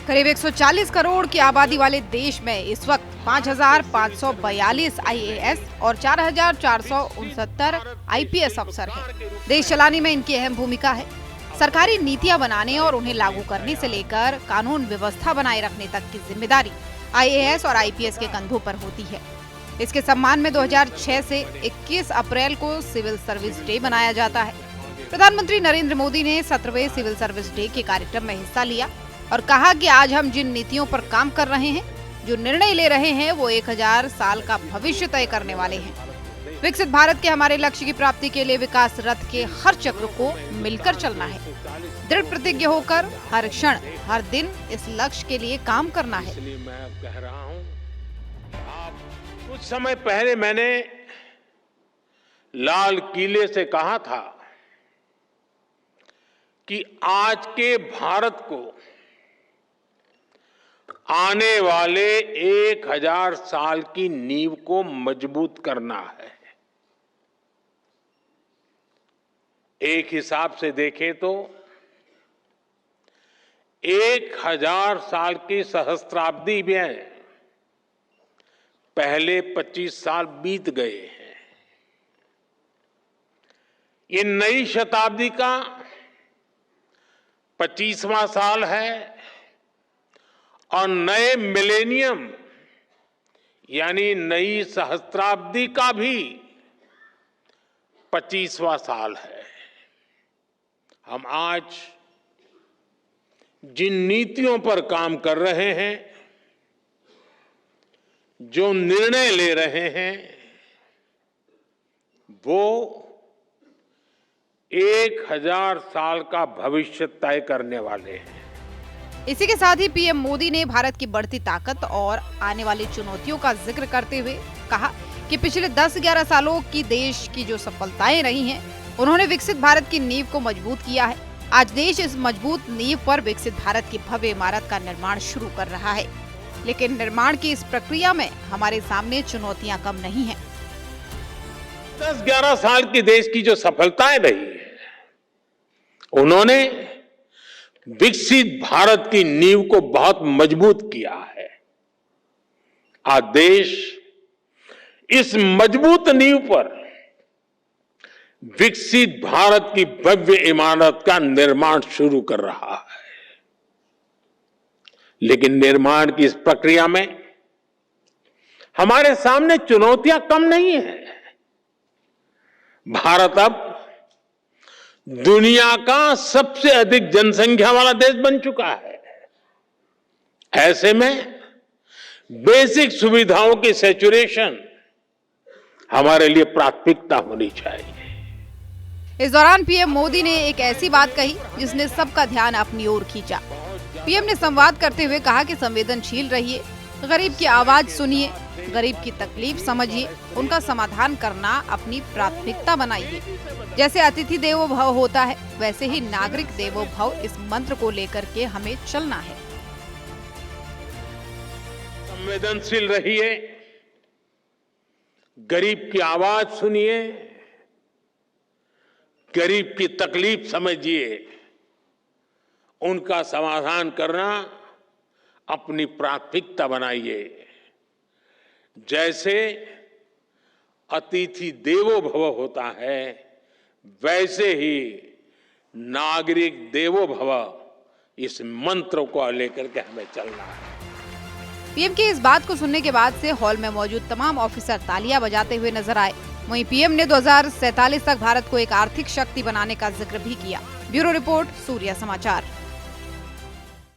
करीब 140 करोड़ की आबादी वाले देश में इस वक्त 5,542 आईएएस और 4,469 आईपीएस अफसर हैं। देश चलाने में इनकी अहम भूमिका है। सरकारी नीतियां बनाने और उन्हें लागू करने से लेकर कानून व्यवस्था बनाए रखने तक की जिम्मेदारी आईएएस और आईपीएस के कंधों पर होती है। इसके सम्मान में 2006 से 21 अप्रैल को सिविल सर्विस डे मनाया जाता है। प्रधानमंत्री नरेंद्र मोदी ने 17वें सिविल सर्विस डे के कार्यक्रम में हिस्सा लिया और कहा कि आज हम जिन नीतियों पर काम कर रहे हैं, जो निर्णय ले रहे हैं, वो 1000 साल का भविष्य तय करने वाले हैं। विकसित भारत के हमारे लक्ष्य की प्राप्ति के लिए विकास रथ के हर चक्र को मिलकर चलना है। दृढ़ प्रतिज्ञ होकर हर क्षण हर दिन इस लक्ष्य के लिए काम करना है। इसलिए मैं कह रहा हूं, कुछ समय पहले मैंने लाल किले से कहा था कि आज के भारत को आने वाले 1000 साल की नींव को मजबूत करना है। एक हिसाब से देखें तो 1000 साल की सहस्त्राब्दी में पहले 25 साल बीत गए हैं। ये नई शताब्दी का 25वां साल है और नए मिलेनियम यानी नई सहस्त्राब्दी का भी 25वां साल है। हम आज जिन नीतियों पर काम कर रहे हैं, जो निर्णय ले रहे हैं, वो 1000 साल का भविष्य तय करने वाले हैं। इसी के साथ ही पीएम मोदी ने भारत की बढ़ती ताकत और आने वाली चुनौतियों का जिक्र करते हुए कहा कि पिछले 10-11 सालों की देश की जो सफलताएं रही हैं, उन्होंने विकसित भारत की नींव को मजबूत किया है। आज देश इस मजबूत नींव पर विकसित भारत की भव्य इमारत का निर्माण शुरू कर रहा है, लेकिन निर्माण की इस प्रक्रिया में हमारे सामने चुनौतियां कम नहीं हैं। 10-11 साल की देश की जो सफलताएं रही है, उन्होंने विकसित भारत की नींव को बहुत मजबूत किया है। आज देश इस मजबूत नींव पर विकसित भारत की भव्य इमारत का निर्माण शुरू कर रहा है, लेकिन निर्माण की इस प्रक्रिया में हमारे सामने चुनौतियां कम नहीं है। भारत अब दुनिया का सबसे अधिक जनसंख्या वाला देश बन चुका है। ऐसे में बेसिक सुविधाओं की सैचुरेशन हमारे लिए प्राथमिकता होनी चाहिए। इस दौरान पीएम मोदी ने एक ऐसी बात कही जिसने सबका ध्यान अपनी ओर खींचा। पीएम ने संवाद करते हुए कहा कि संवेदनशील रहिए, गरीब की आवाज सुनिए, गरीब की तकलीफ समझिए, उनका समाधान करना अपनी प्राथमिकता बनाइए। जैसे अतिथि देवो भव होता है, वैसे ही नागरिक देवो भव इस मंत्र को लेकर के हमें चलना है। संवेदनशील रहिए, गरीब की आवाज सुनिए, गरीब की तकलीफ समझिए, उनका समाधान करना अपनी प्राथमिकता बनाइए। जैसे अतिथि देवो भव होता है, वैसे ही नागरिक देवो भव इस मंत्र को लेकर के हमें चलना है। पीएम की इस बात को सुनने के बाद से हॉल में मौजूद तमाम ऑफिसर तालियां बजाते हुए नजर आए। वहीं पीएम ने 2047 तक भारत को एक आर्थिक शक्ति बनाने का जिक्र भी किया। ब्यूरो रिपोर्ट, सूर्य समाचार।